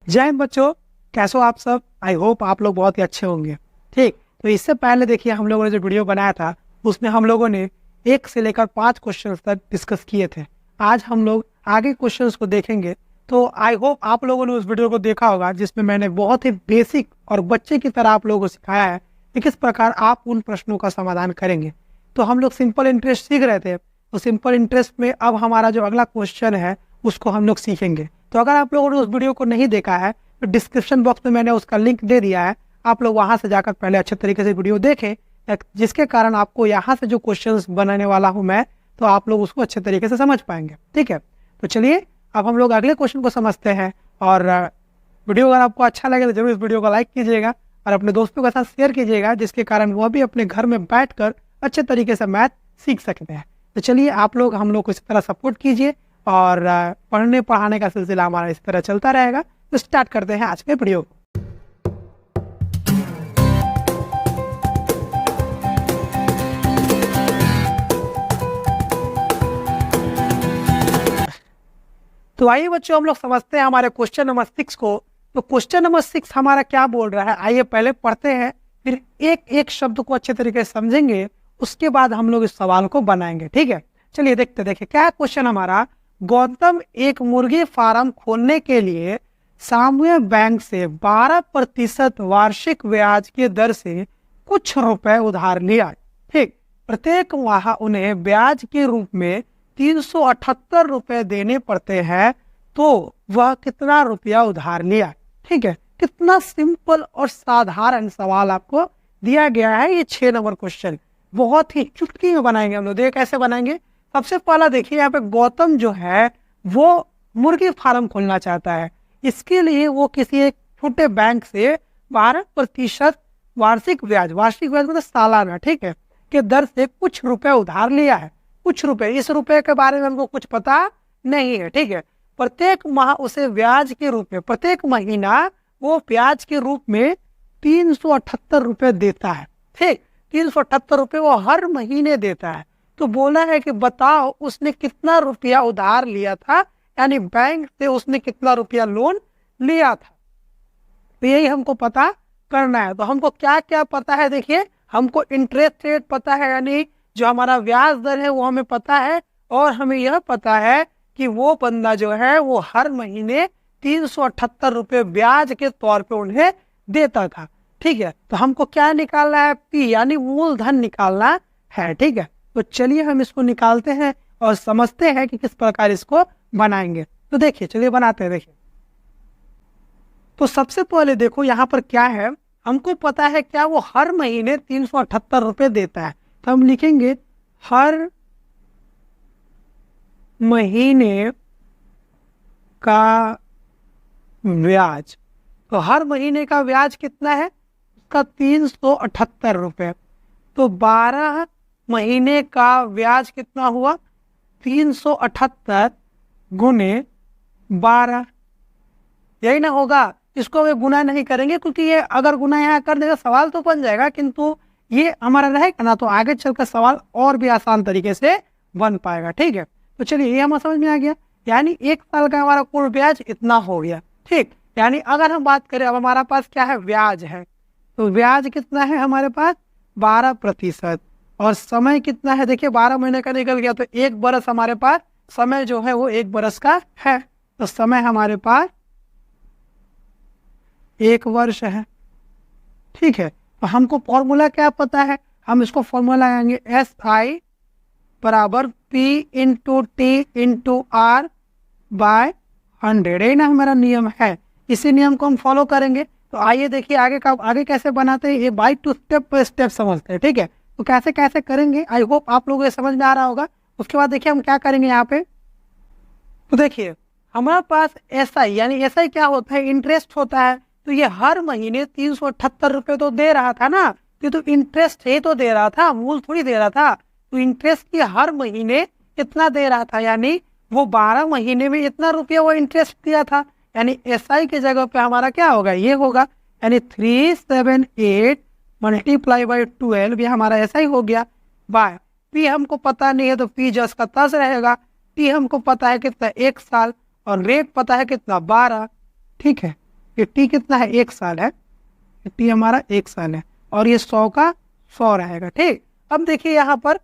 जय हिंद बच्चों, कैसे हो आप सब। आई होप आप लोग बहुत ही अच्छे होंगे। ठीक, तो इससे पहले देखिए हम लोगों ने जो वीडियो बनाया था उसमें हम लोगों ने 1 से लेकर 5 क्वेश्चन तक डिस्कस किए थे। आज हम लोग आगे क्वेश्चंस को देखेंगे। तो आई होप आप लोगों ने उस वीडियो को देखा होगा जिसमें मैंने बहुत ही बेसिक और बच्चे की तरह आप लोगों को सिखाया है कि किस प्रकार आप उन प्रश्नों का समाधान करेंगे। तो हम लोग सिंपल इंटरेस्ट सीख रहे थे, तो सिंपल इंटरेस्ट में अब हमारा जो अगला क्वेश्चन है उसको हम लोग सीखेंगे। तो अगर आप लोगों ने उस वीडियो को नहीं देखा है तो डिस्क्रिप्शन बॉक्स में मैंने उसका लिंक दे दिया है, आप लोग वहां से जाकर पहले अच्छे तरीके से वीडियो देखें, जिसके कारण आपको यहाँ से जो क्वेश्चंस बनाने वाला हूँ मैं, तो आप लोग उसको अच्छे तरीके से समझ पाएंगे। ठीक है, तो चलिए अब हम लोग अगले क्वेश्चन को समझते हैं। और वीडियो अगर आपको अच्छा लगे तो जरूर इस वीडियो को लाइक कीजिएगा और अपने दोस्तों के साथ शेयर कीजिएगा, जिसके कारण वो भी अपने घर में बैठकर अच्छे तरीके से मैथ सीख सकते हैं। तो चलिए आप लोग हम लोग को इस तरह सपोर्ट कीजिए और पढ़ने पढ़ाने का सिलसिला हमारा इस तरह चलता रहेगा। तो स्टार्ट करते हैं आज के वीडियो को। तो आइए बच्चों हम लोग समझते हैं हमारे क्वेश्चन नंबर 6 को। तो क्वेश्चन नंबर 6 हमारा क्या बोल रहा है, आइए पहले पढ़ते हैं, फिर एक एक शब्द को अच्छे तरीके से समझेंगे, उसके बाद हम लोग इस सवाल को बनाएंगे। ठीक है, चलिए देखते देखिए क्या है क्वेश्चन हमारा। गौतम एक मुर्गी फार्म खोलने के लिए साम्य बैंक से 12% वार्षिक ब्याज की दर से कुछ रुपए उधार लिया। ठीक, प्रत्येक माह उन्हें ब्याज के रूप में 378 रुपए देने पड़ते हैं, तो वह कितना रुपया उधार लिया। ठीक है, कितना सिंपल और साधारण सवाल आपको दिया गया है। ये 6 नंबर क्वेश्चन बहुत ही चुटकी में बनाएंगे हम लोग। देखिए कैसे बनाएंगे। सबसे पहला देखिए यहाँ पे गौतम जो है वो मुर्गी फार्म खोलना चाहता है। इसके लिए वो किसी एक छोटे बैंक से 12% वार्षिक ब्याज मतलब सालाना, ठीक है, के दर से कुछ रुपए उधार लिया है। कुछ रुपए, इस रुपए के बारे में हमको कुछ पता नहीं है। ठीक है, प्रत्येक माह उसे ब्याज के रूप में, प्रत्येक महीना वो ब्याज के रूप में 378 रुपए देता है। ठीक, 378 रुपए वो हर महीने देता है। तो बोला है कि बताओ उसने कितना रुपया उधार लिया था, यानी बैंक से उसने कितना रुपया लोन लिया था। तो यही हमको पता करना है। तो हमको क्या क्या पता है, देखिए हमको इंटरेस्ट रेट पता है, यानी जो हमारा ब्याज दर है वो हमें पता है, और हमें यह पता है कि वो बंदा जो है वो हर महीने 378 रुपये ब्याज के तौर पे उन्हें देता था। ठीक है, तो हमको क्या निकालना है, पी यानी मूलधन निकालना है। ठीक है, तो चलिए हम इसको निकालते हैं और समझते हैं कि किस प्रकार इसको बनाएंगे। तो देखिए चलिए बनाते हैं। देखिए तो सबसे पहले देखो यहाँ पर क्या है, हमको पता है क्या, वो हर महीने 378 रुपये देता है। तो हम लिखेंगे हर महीने का ब्याज। तो हर महीने का ब्याज कितना है, उसका 378 रुपये। तो 12 महीने का ब्याज कितना हुआ, 378 गुने 12, यही ना होगा। इसको वे गुना नहीं करेंगे क्योंकि ये अगर गुना यहाँ कर देगा सवाल तो बन जाएगा, किंतु ये हमारा रहेगा ना, तो आगे चलकर सवाल और भी आसान तरीके से बन पाएगा। ठीक है, तो चलिए ये हमें समझ में आ गया, यानी 1 साल का हमारा कुल ब्याज इतना हो गया। ठीक, यानी अगर हम बात करें अब हमारा पास क्या है, ब्याज है। तो ब्याज कितना है हमारे पास, 12%, और समय कितना है, देखिए 12 महीने का निकल गया, तो 1 बरस हमारे पास समय जो है वो 1 बरस का है। तो समय हमारे पास 1 वर्ष है। ठीक है, तो हमको फॉर्मूला क्या पता है, हम इसको फॉर्मूला लगाएंगे SI बराबर P into T into R by 100। ये ना हमारा नियम है, इसी नियम को हम फॉलो करेंगे। तो आइए देखिए आगे कैसे बनाते हैं, ये बाय 2 स्टेप बाय स्टेप समझते हैं। ठीक है, तो कैसे कैसे करेंगे, आई होप आप लोगों को समझ में आ रहा होगा। उसके बाद देखिए हम क्या करेंगे यहाँ पे। तो देखिए हमारे पास SI यानी SI क्या होता है, इंटरेस्ट होता है। तो ये हर महीने 378 रुपये तो दे रहा था ना, ये तो इंटरेस्ट ही तो दे रहा था, मूल थोड़ी दे रहा था। तो इंटरेस्ट की हर महीने इतना दे रहा था, यानी वो 12 महीने में इतना रुपया वो इंटरेस्ट दिया था, यानी SI की जगह पे हमारा क्या होगा, ये होगा, यानी 378 मल्टीप्लाई बाई 12, ये हमारा SI हो गया। बाय P हमको पता नहीं है तो P जस का तस रहेगा। T हमको पता है कितना, 1 साल, और रेट पता है कितना, 12। ठीक है, ये टी कितना है, 1 साल है, टी हमारा 1 साल है, और ये 100 का 100 रहेगा। ठीक, अब देखिए यहाँ पर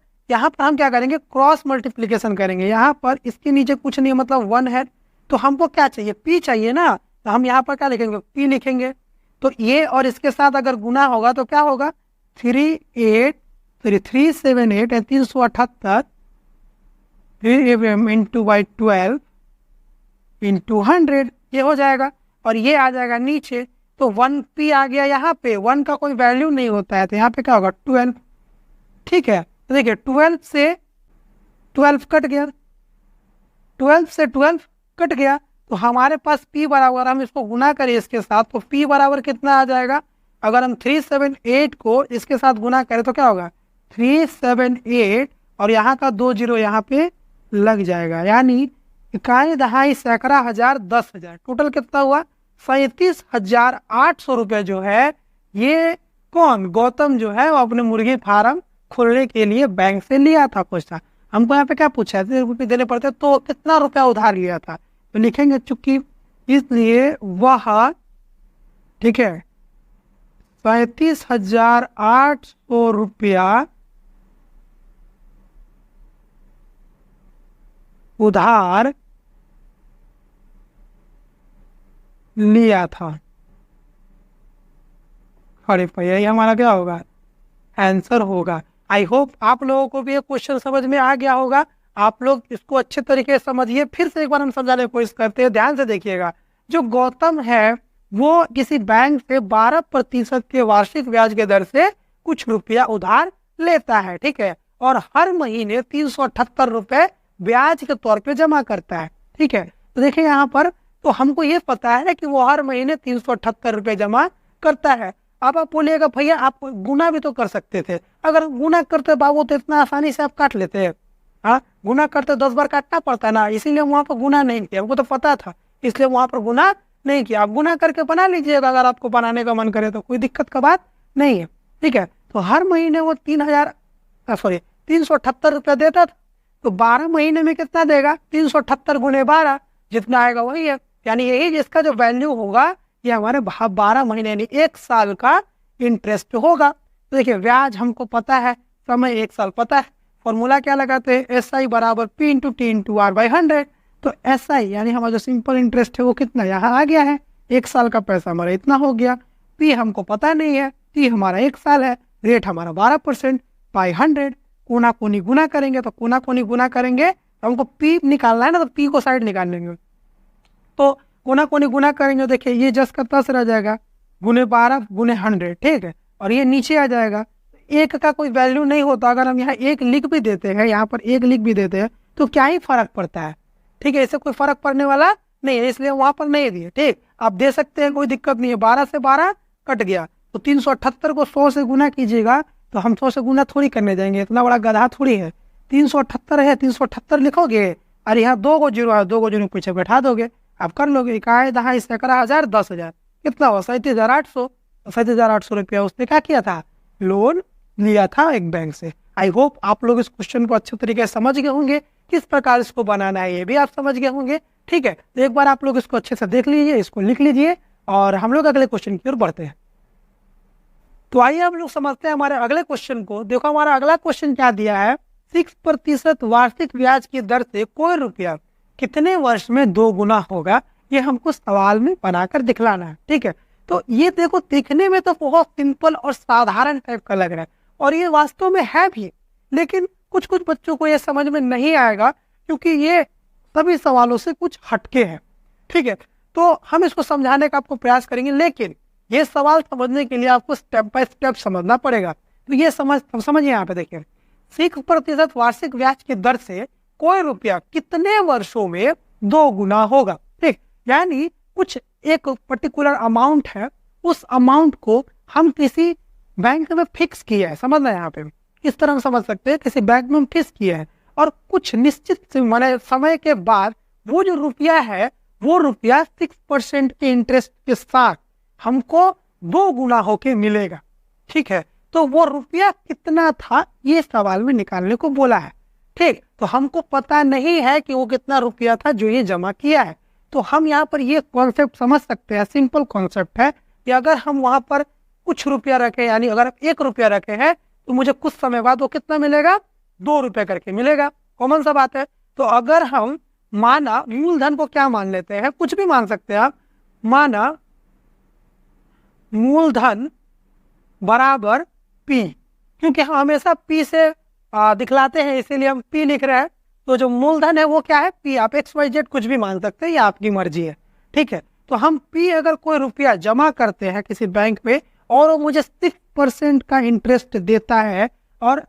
हम क्या करेंगे, क्रॉस मल्टीप्लीकेशन करेंगे। यहाँ पर इसके नीचे कुछ नहीं, मतलब 1 है, तो हमको क्या चाहिए, पी चाहिए ना, तो हम यहाँ पर क्या लिखेंगे, पी लिखेंगे। तो ये और इसके साथ अगर गुना होगा तो क्या होगा, 378 है, 378 इंटू बाई 12 इंटू 100, ये हो जाएगा, और ये आ जाएगा नीचे। तो 1p आ गया यहाँ पे, 1 का कोई वैल्यू नहीं होता है, तो यहाँ पे क्या होगा 12। ठीक है, तो देखिए 12 से 12 कट गया, 12 से 12 कट गया, तो हमारे पास p बराबर, हम इसको गुना करें इसके साथ, तो p बराबर कितना आ जाएगा, अगर हम 378 को इसके साथ गुना करें तो क्या होगा 378, और यहाँ का 2 जीरो यहाँ पे लग जाएगा, यानी इकाई दहाई सैकड़ा हजार 10,000, टोटल कितना हुआ 37,800 रुपये जो है, ये कौन, गौतम जो है वो अपने मुर्गी फार्म खोलने के लिए बैंक से लिया था। पूछता हमको यहाँ पे क्या पूछा है, रुपये देने पड़ते, तो कितना रुपया उधार लिया था, तो लिखेंगे चूंकि इसलिए वह, ठीक है, 37,800 रुपया उधार लिया था। अरे भैया ये हमारा क्या होगा, आंसर होगा। आई होप आप लोगों को भी ये क्वेश्चन समझ में आ गया होगा। आप लोग इसको अच्छे तरीके से समझिए। फिर से एक बार हम समझाने की कोशिश करते हैं, ध्यान से देखिएगा। जो गौतम है वो किसी बैंक से 12% के वार्षिक ब्याज के दर से कुछ रुपया उधार लेता है, ठीक है, और हर महीने 378 रुपए ब्याज के तौर पे जमा करता है। ठीक है, तो देखिए यहाँ पर तो हमको ये पता है कि वो हर महीने 378 रुपए जमा करता है। अब आप बोलिएगा भैया आप गुना भी तो कर सकते थे, अगर गुना करते बाबू तो इतना आसानी से आप काट लेते हैं। हाँ, गुना करते 10 बार काटना पड़ता है ना, इसीलिए वहां पर गुना नहीं किया, हमको तो पता था, इसलिए वहां पर गुना नहीं किया। आप गुना करके बना लीजिएगा, अगर आपको बनाने का मन करे तो कोई दिक्कत का बात नहीं है। ठीक है, तो हर महीने वो 378 रुपया देता था, तो 12 महीने में कितना देगा, 378 गुने 12 जितना आएगा वही है, यानी यही जिसका जो वैल्यू होगा ये हमारे 12 महीने यानी 1 साल का इंटरेस्ट होगा। तो देखिए ब्याज हमको पता है, समय 1 साल पता है, फॉर्मूला क्या लगाते हैं, SI बराबर P into T into R by 100। तो SI यानी हमारा जो सिंपल इंटरेस्ट है वो कितना यहाँ आ गया है, 1 साल का पैसा हमारा इतना हो गया। P हमको पता नहीं है, T हमारा 1 साल है, रेट हमारा 12% बाई 100। कोना कोनी गुना करेंगे, तो कोना कोनी गुना करेंगे तो हमको P निकालना है ना, तो P को साइड निकाल लेंगे, तो कोना कोनी गुना करेंगे। देखिए ये 10 का 10 रह जाएगा, गुने 12 गुने 100, ठीक है, और ये नीचे आ जाएगा। एक का कोई वैल्यू नहीं होता, अगर हम यहाँ एक लिख भी देते हैं, यहाँ पर एक लिख भी देते हैं तो क्या ही फर्क पड़ता है। ठीक है, इससे कोई फर्क पड़ने वाला नहीं है, इसलिए वहां पर नहीं दिए। ठीक, आप दे सकते हैं, कोई दिक्कत नहीं है। 12 से 12 कट गया, तो 378 को 100 से गुना कीजिएगा, तो हम 100 से गुना थोड़ी करने जाएंगे, इतना बड़ा गधा थोड़ी है। 378 है, 378 लिखोगे, अरे यहाँ 2 को जीरो है, 2 को जीरो पीछे बैठा दोगे, आप कर लोगे। इकाई दहाई सैकड़ा हजार 10,000 कितना हुआ, 37,800। 37,800 रुपया उसने क्या किया था, लोन लिया था एक बैंक से। आई होप आप लोग इस क्वेश्चन को अच्छे तरीके से समझ गए होंगे, किस प्रकार इसको बनाना है ये भी आप समझ गए होंगे। ठीक है, तो एक बार आप लोग इसको अच्छे से देख लीजिए, इसको लिख लीजिए, और हम लोग अगले क्वेश्चन की ओर बढ़ते हैं। तो आइए हम लोग समझते हैं हमारे अगले क्वेश्चन को। देखो हमारा अगला क्वेश्चन क्या दिया है, 6% वार्षिक ब्याज की दर से कोई रुपया कितने वर्ष में 2 गुना होगा, ये हमको सवाल में बनाकर दिखलाना है। ठीक है, तो ये देखो दिखने में तो बहुत सिंपल और साधारण टाइप का लग रहा है, और ये वास्तव में है भी, लेकिन कुछ कुछ बच्चों को ये समझ में नहीं आएगा, क्योंकि ये सभी सवालों से कुछ हटके हैं। ठीक है, तो हम इसको समझाने का आपको प्रयास करेंगे, लेकिन ये सवाल समझने के लिए आपको स्टेप बाय स्टेप समझना पड़ेगा। तो ये समझिए, यहाँ पे देखिए 6% वार्षिक ब्याज की दर से कोई रुपया कितने वर्षों में 2 गुना होगा। ठीक, यानी कुछ एक पर्टिकुलर अमाउंट है, उस अमाउंट को हम किसी बैंक में फिक्स किया है, समझना यहाँ पे इस तरह हम समझ सकते हैं, किसी बैंक में हम फिक्स किया है, और कुछ निश्चित माने समय के बाद वो जो रुपया है वो रुपया 6% के इंटरेस्ट के साथ हमको 2 गुना होके मिलेगा। ठीक है, तो वो रुपया कितना था ये सवाल में निकालने को बोला है। ठीक, तो हमको पता नहीं है कि वो कितना रुपया था जो ये जमा किया है, तो हम यहाँ पर ये कॉन्सेप्ट समझ सकते हैं, सिंपल कॉन्सेप्ट है कि अगर हम वहाँ पर कुछ रुपया रखे, यानी अगर 1 रुपया रखे हैं तो मुझे कुछ समय बाद वो कितना मिलेगा, 2 रुपये करके मिलेगा। कॉमन सा बात है। तो अगर हम माना मूलधन को क्या मान लेते हैं, कुछ भी मान सकते हैं आप, माना मूलधन बराबर P, क्योंकि हम हमेशा P से दिखलाते हैं इसीलिए हम P लिख रहे हैं। तो जो मूलधन है वो क्या है, P। आप XYZ कुछ भी मान सकते हैं, ये आपकी मर्जी है, ठीक है। तो हम P अगर कोई रुपया जमा करते हैं किसी बैंक में और वो मुझे 6% का इंटरेस्ट देता है और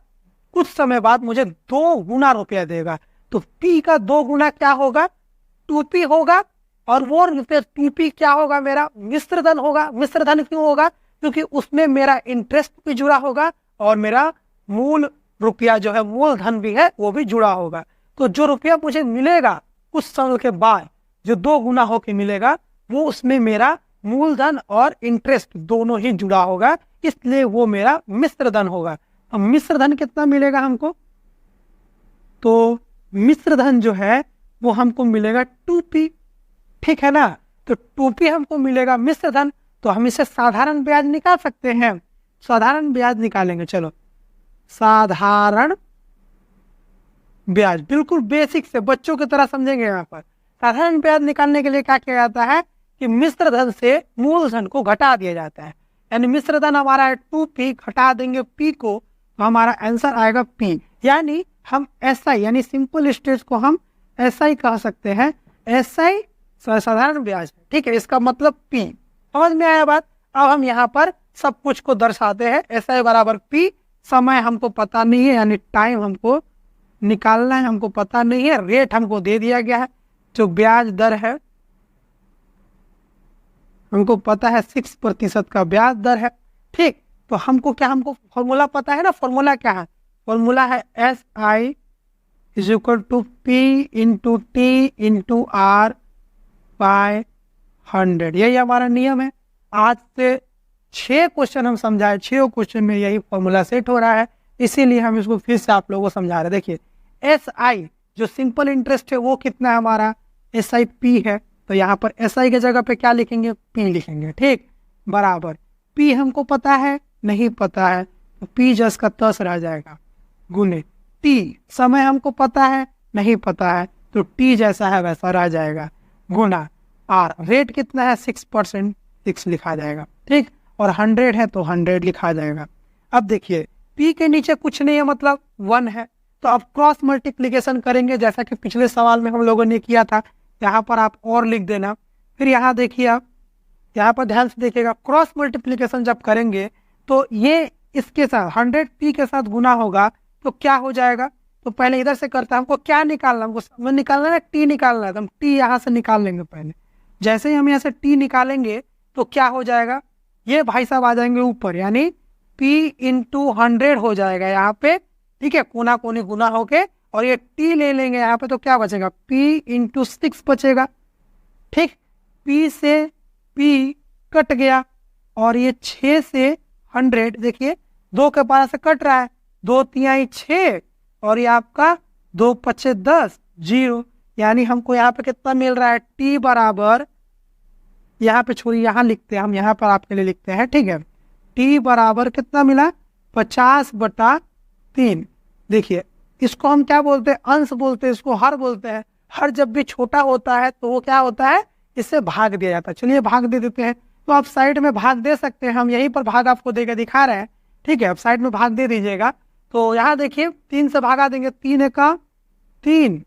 कुछ समय बाद मुझे 2 गुना रुपया देगा, तो P का 2 गुना क्या होगा, 2P होगा। और वो रुपये 2P क्या होगा, मेरा मिश्र धन होगा। मिश्र धन क्यों होगा, क्योंकि उसमें मेरा इंटरेस्ट भी जुड़ा होगा और मेरा मूल रुपया जो है, मूलधन भी है, वो भी जुड़ा होगा। तो जो रुपया मुझे मिलेगा कुछ समय के बाद, जो 2 गुना होके मिलेगा, वो उसमें मेरा मूलधन और इंटरेस्ट दोनों ही जुड़ा होगा, इसलिए वो मेरा मिश्र धन होगा। अब मिश्र धन कितना मिलेगा हमको, तो मिश्र धन जो है वो हमको मिलेगा 2P, ठीक है ना। तो 2P हमको मिलेगा मिश्र धन, तो हम इसे साधारण ब्याज निकाल सकते हैं। साधारण ब्याज निकालेंगे, चलो साधारण ब्याज, बिल्कुल बेसिक से बच्चों की तरह समझेंगे। यहाँ पर साधारण ब्याज निकालने के लिए क्या किया जाता है कि मिश्र धन से मूलधन को घटा दिया जाता है, यानी मिश्र धन हमारा है 2P, घटा देंगे P को, तो हमारा आंसर आएगा P। यानी हम SI यानी सिंपल स्टेज को हम SI कह सकते हैं, SI साधारण ब्याज, ठीक है। इसका मतलब P, समझ में आया बात। अब हम यहाँ पर सब कुछ को दर्शाते हैं, SI बराबर P। समय हमको पता नहीं है, यानी टाइम हमको निकालना है, हमको पता नहीं है। रेट हमको दे दिया गया है, जो ब्याज दर है हमको पता है 6% का ब्याज दर है, ठीक। तो हमको क्या, हमको फॉर्मूला पता है ना। फॉर्मूला क्या है, फॉर्मूला है SI = P × T × R / 100, यही हमारा नियम है। आज से 6 क्वेश्चन हम समझाए, 6 क्वेश्चन में यही फॉर्मूला सेट हो रहा है, इसीलिए हम इसको फिर से आप लोगों को समझा रहे हैं। देखिए SI जो सिंपल इंटरेस्ट है वो कितना है हमारा, SI P है, तो यहाँ पर SI के जगह पे क्या लिखेंगे, P लिखेंगे, ठीक। बराबर P हमको पता है, नहीं पता है, तो P जस का तस रह जाएगा, गुने T समय हमको पता है, नहीं पता है, तो T जैसा है वैसा रह जाएगा, गुना R रेट कितना है 6%, 6 लिखा जाएगा, ठीक। और 100 है तो 100 लिखा जाएगा। अब देखिए P के नीचे कुछ नहीं है, मतलब 1 है, तो अब क्रॉस मल्टीप्लिकेशन करेंगे जैसा कि पिछले सवाल में हम लोगों ने किया था। यहाँ पर आप और लिख देना। फिर यहाँ देखिए, आप यहाँ पर ध्यान से देखिएगा, क्रॉस मल्टीप्लिकेशन जब करेंगे तो ये इसके साथ 100P के साथ गुना होगा, तो क्या हो जाएगा। तो पहले इधर से करता है, हमको क्या निकालना, हमको निकालना है T निकालना है, तो हम T यहाँ से निकाल लेंगे पहले। जैसे ही हम यहाँ से T निकालेंगे तो क्या हो जाएगा, ये भाई साहब आ जाएंगे ऊपर, यानी P × 100 हो जाएगा यहाँ पे, ठीक है, कोना कोनी गुना होके, और ये T ले लेंगे यहाँ पे, तो क्या बचेगा, P × 6 बचेगा, ठीक। P से P कट गया, और ये 6 से 100, देखिए 2 के 12 से कट रहा है, 2 तिहाई 6, और ये आपका 2 पचे 10, 0, यानी हमको यहाँ पे कितना मिल रहा है, T बराबर, यहाँ पे छोड़िए, यहाँ लिखते हैं हम, यहाँ पर आपके लिए लिखते हैं, ठीक है। T बराबर कितना मिला, 50/3। देखिए इसको हम क्या बोलते हैं, अंश बोलते हैं, इसको हर बोलते हैं। हर जब भी छोटा होता है तो वो क्या होता है, इससे भाग दिया जाता है। चलिए भाग दे देते हैं, तो आप साइड में भाग दे सकते हैं, हम यहीं पर भाग आपको देकर दिखा रहे हैं, ठीक है। आप साइड में भाग दे दीजिएगा, तो यहाँ देखिए 3 से भागा देंगे, 3 × 3,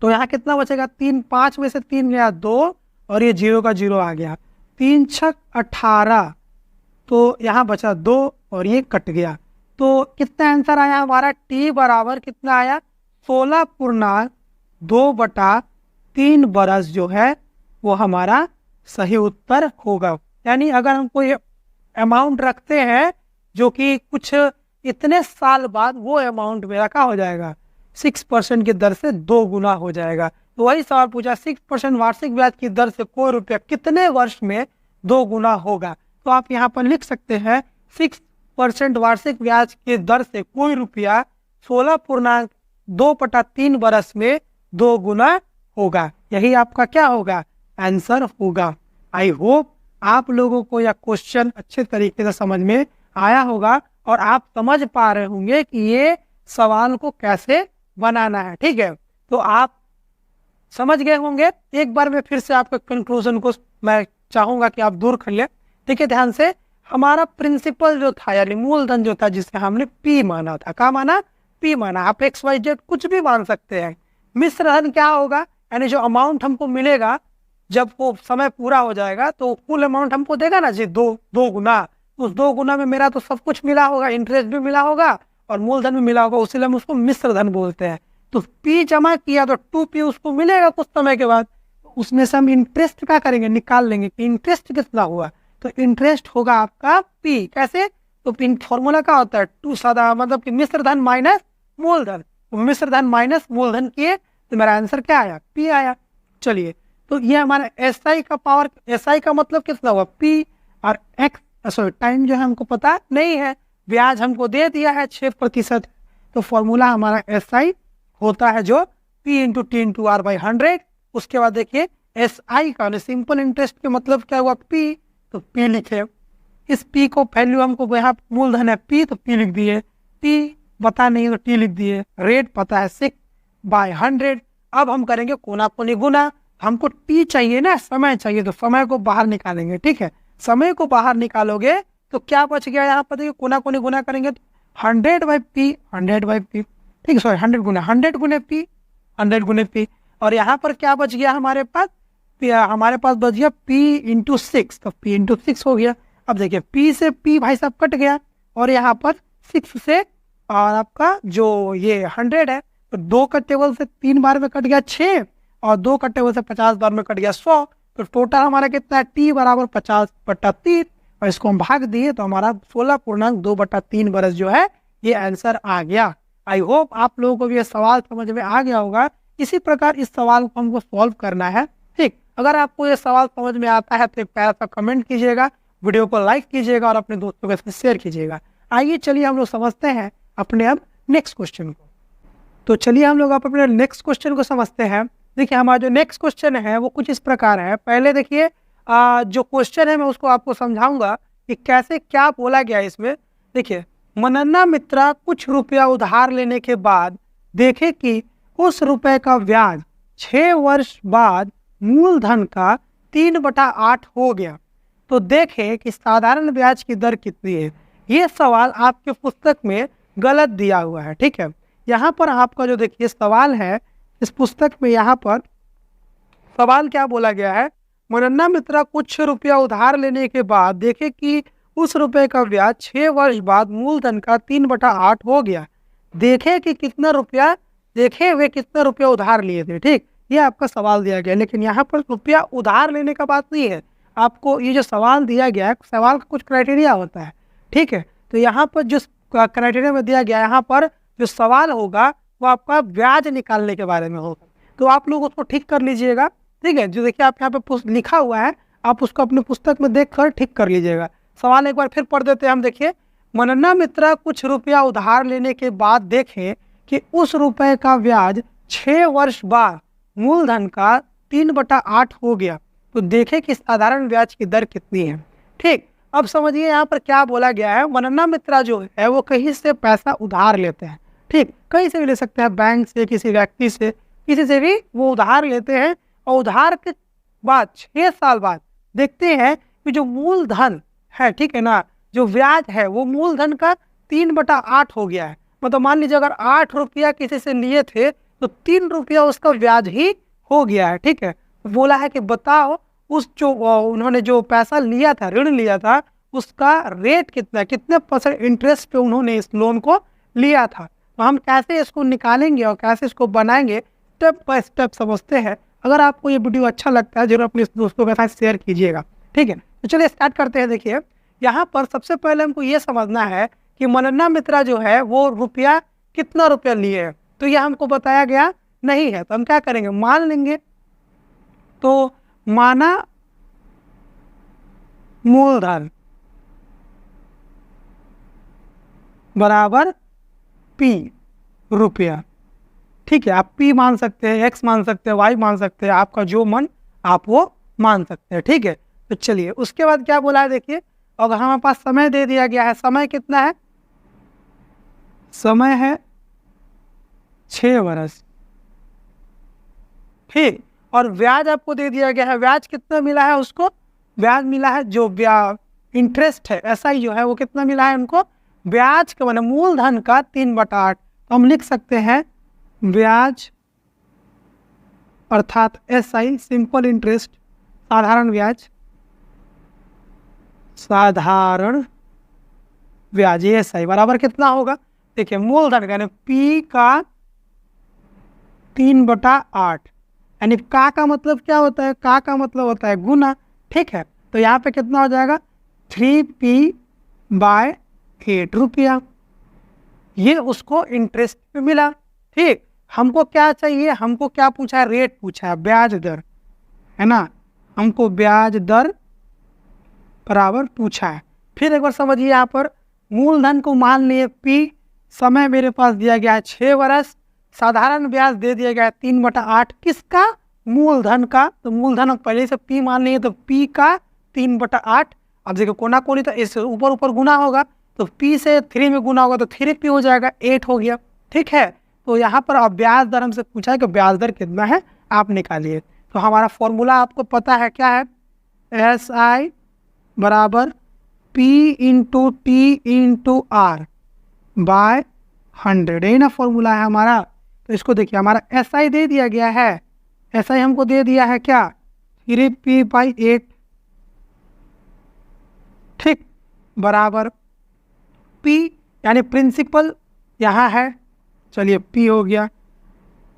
तो यहाँ कितना बचेगा, 3, 5 में से 3 गया 2, और ये 0 का 0 आ गया, 3 × 6 = 18, तो यहाँ बचा 2 और ये कट गया। तो कितना आंसर आया हमारा, T बराबर कितना आया, 16/2/3 बरस जो है वो हमारा सही उत्तर होगा। यानी अगर हम कोई अमाउंट रखते हैं जो कि कुछ इतने साल बाद, वो अमाउंट मेरा क्या हो जाएगा, 6% की दर से 2 गुना हो जाएगा। तो वही सवाल पूछा, 6% वार्षिक ब्याज की दर से कोई रुपया कितने वर्ष में 2 गुना होगा। तो आप यहाँ पर लिख सकते हैं 6% वार्षिक ब्याज की दर से कोई रुपया 16.2/3 बरस में 2 गुना होगा। यही आपका क्या होगा, आंसर होगा। आई होप आप लोगों को यह क्वेश्चन अच्छे तरीके से समझ में आया होगा और आप समझ पा रहे होंगे कि ये सवाल को कैसे बनाना है। ठीक है, तो आप समझ गए होंगे। एक बार मैं फिर से आपके कंक्लूजन को मैं चाहूंगा कि आप दूर कर लें। देखिए ध्यान से, हमारा प्रिंसिपल जो था यानी मूलधन जो था, जिसे हमने पी माना था, क्या माना, पी माना। आप एक्स वाई जेड कुछ भी मान सकते हैं। मिश्र धन क्या होगा, यानी जो अमाउंट हमको मिलेगा जब वो समय पूरा हो जाएगा तो कुल अमाउंट हमको देगा ना जी, दो गुना। उस 2 गुना में मेरा तो सब कुछ मिला होगा, इंटरेस्ट भी मिला होगा और मूलधन भी मिला होगा, उसीलिए हम उसको मिश्र धन बोलते हैं। तो पी जमा किया तो 2p उसको मिलेगा कुछ समय के बाद, उसमें से हम इंटरेस्ट क्या करेंगे, निकाल लेंगे कि इंटरेस्ट कितना हुआ। तो इंटरेस्ट होगा आपका पी। कैसे, तो फॉर्मूला क्या होता है, 2 सादा मतलब कि मिश्र धन माइनस मूलधन। मिश्र धन माइनस मूलधन किए तो मेरा आंसर क्या आया, पी आया। चलिए, तो ये हमारा एसआई का पावर, एसआई का मतलब कितना हुआ, पी, और एक्स सॉरी टाइम जो है हमको पता नहीं है, ब्याज हमको दे दिया है 6%। तो फॉर्मूला हमारा एसआई होता है जो P into T into R by 100। उसके बाद देखिए एस आई का सिंपल इंटरेस्ट के मतलब क्या हुआ, P, तो P लिखे। इस P को वैल्यू हमको यहाँ मूलधन है P, तो P लिख दिए। T पता नहीं तो T लिख दिए। रेट पता है 6/100। अब हम करेंगे कोना कोनी गुना। हमको T चाहिए ना, समय चाहिए, तो समय को बाहर निकालेंगे। ठीक है, समय को बाहर निकालोगे तो क्या बच गया यहाँ पर, देखिए कोना कोनी गुना करेंगे तो 100/P, 100/P, ठीक है, सॉरी 100 गुना 100 गुने P, 100 गुने P। और यहाँ पर क्या बच गया हमारे पास, हमारे पास बच गया P इंटू 6, तो P इंटू 6 हो गया। अब देखिए P से P भाई साहब कट गया और यहाँ पर 6 से और आपका जो ये 100 है, तो 2 का टेबल से 3 बार में कट गया 6 और 2 का टेबल से 50 बार में कट गया 100। तो टोटल हमारा कितना है, T बराबर 50/3, और इसको हम भाग दिए तो हमारा 16.2/3 बरस जो है ये आंसर आ गया। आई होप आप लोगों को भी ये सवाल समझ में आ गया होगा। इसी प्रकार इस सवाल को हमको सॉल्व करना है। ठीक, अगर आपको ये सवाल समझ में आता है तो एक प्यारा सा कमेंट कीजिएगा, वीडियो को लाइक कीजिएगा और अपने दोस्तों के साथ शेयर कीजिएगा। आइए चलिए हम लोग समझते हैं अपने अब नेक्स्ट क्वेश्चन को। तो चलिए हम लोग अपने नेक्स्ट क्वेश्चन को समझते हैं। देखिए हमारा जो नेक्स्ट क्वेश्चन है वो कुछ इस प्रकार है। पहले देखिए जो क्वेश्चन है मैं उसको आपको समझाऊंगा कि कैसे क्या बोला गया इसमें। देखिए, मनन्ना मित्रा कुछ रुपया उधार लेने के बाद देखे कि उस रुपए का ब्याज 6 वर्ष बाद मूलधन का 3/8 हो गया, तो देखे कि साधारण ब्याज की दर कितनी है। ये सवाल आपके पुस्तक में गलत दिया हुआ है। ठीक है, यहाँ पर आपका जो देखिए सवाल है इस पुस्तक में, यहाँ पर सवाल क्या बोला गया है, मनन्ना मित्रा कुछ रुपया उधार लेने के बाद देखे कि उस रुपए का ब्याज 6 वर्ष बाद मूलधन का 3/8 हो गया। देखे कि कितना रुपया, देखे वे कितना रुपया उधार लिए थे। ठीक, ये आपका सवाल दिया गया, लेकिन यहाँ पर रुपया उधार लेने का बात नहीं है। आपको ये जो सवाल दिया गया है, सवाल का कुछ क्राइटेरिया होता है। ठीक है, तो यहाँ पर जो क्राइटेरिया में दिया गया, यहाँ पर जो सवाल होगा वो आपका ब्याज निकालने के बारे में होगा। तो आप लोग उसको ठीक कर लीजिएगा। ठीक है, जो देखिए आप यहाँ पे लिखा हुआ है, आप उसको अपने पुस्तक में देख कर ठीक कर लीजिएगा। सवाल एक बार फिर पढ़ देते हैं हम। देखिए, मनन्ना मित्रा कुछ रुपया उधार लेने के बाद देखें कि उस रुपए का ब्याज 6 वर्ष बाद मूलधन का 3/8 हो गया, तो देखें कि साधारण ब्याज की दर कितनी है। ठीक, अब समझिए यहाँ पर क्या बोला गया है। मनन्ना मित्रा जो है वो कहीं से पैसा उधार लेते हैं। ठीक, कहीं से भी ले सकते हैं, बैंक से, किसी व्यक्ति से, किसी से भी वो उधार लेते हैं। और उधार के बाद 6 साल बाद देखते हैं कि जो मूलधन है, ठीक है ना, जो ब्याज है वो मूलधन का 3/8 हो गया है। मतलब मान लीजिए अगर 8 रुपया किसी से लिए थे तो 3 रुपया उसका ब्याज ही हो गया है। ठीक है, बोला है कि बताओ उस जो उन्होंने जो पैसा लिया था, ऋण लिया था, उसका रेट कितना, कितने % इंटरेस्ट पे उन्होंने इस लोन को लिया था। तो हम कैसे इसको निकालेंगे और कैसे इसको बनाएंगे, स्टेप बाय स्टेप समझते हैं। अगर आपको ये वीडियो अच्छा लगता है जरूर अपने दोस्तों के साथ शेयर कीजिएगा। ठीक है, तो चलिए स्टार्ट करते हैं। देखिए यहाँ पर सबसे पहले हमको ये समझना है कि मनन्ना मित्रा जो है वो रुपया कितना रुपया लिए है, तो यह हमको बताया गया नहीं है। तो हम क्या करेंगे, मान लेंगे। तो माना मूलधन बराबर P रुपया। ठीक है, आप पी मान सकते हैं, एक्स मान सकते हैं, वाई मान सकते हैं, आपका जो मन आप वो मान सकते हैं। ठीक है, तो चलिए उसके बाद क्या बोला है देखिए, अगर हमारे पास समय दे दिया गया है, समय कितना है, समय है 6 वर्ष। ठीक, और ब्याज आपको दे दिया गया है, ब्याज कितना मिला है उसको, ब्याज मिला है जो ब्याज इंटरेस्ट है ऐसा ही जो है वो कितना मिला है उनको, ब्याज का मतलब मूलधन का 3/8। तो हम लिख सकते हैं ब्याज अर्थात SI सिंपल इंटरेस्ट, साधारण ब्याज, साधारण ब्याज SI बराबर कितना होगा, देखिए मूलधन यानी P का 3/8, यानी का मतलब क्या होता है, का मतलब होता है गुना। ठीक है, तो यहाँ पे कितना हो जाएगा 3P/8 रुपया, ये उसको इंटरेस्ट पे मिला। ठीक, हमको क्या चाहिए, हमको क्या पूछा है, रेट पूछा है, ब्याज दर है ना, हमको ब्याज दर बराबर पूछा है। फिर एक बार समझिए, यहाँ पर मूलधन को मान लिए P, समय मेरे पास दिया गया है 6 वर्ष, साधारण ब्याज दे दिया गया है 3/8, किसका, मूलधन का। तो मूलधन हम पहले से P मान लिए, तो P का 3/8। अब देखो कोना कोनी तो इससे ऊपर ऊपर गुना होगा, तो P से 3 में गुना होगा तो 3P हो जाएगा, 8 हो गया। ठीक है, तो यहाँ पर अब ब्याज दर हमसे पूछा है कि ब्याज दर कितना है आप निकालिए। तो हमारा फॉर्मूला आपको पता है क्या है, SI बराबर P इंटू T/R बाय 100, यही ना फॉर्मूला है हमारा। तो इसको देखिए, हमारा SI दे दिया गया है, SI हमको दे दिया है क्या, 3P/8। ठीक, बराबर P यानी प्रिंसिपल यहाँ है, चलिए P हो गया,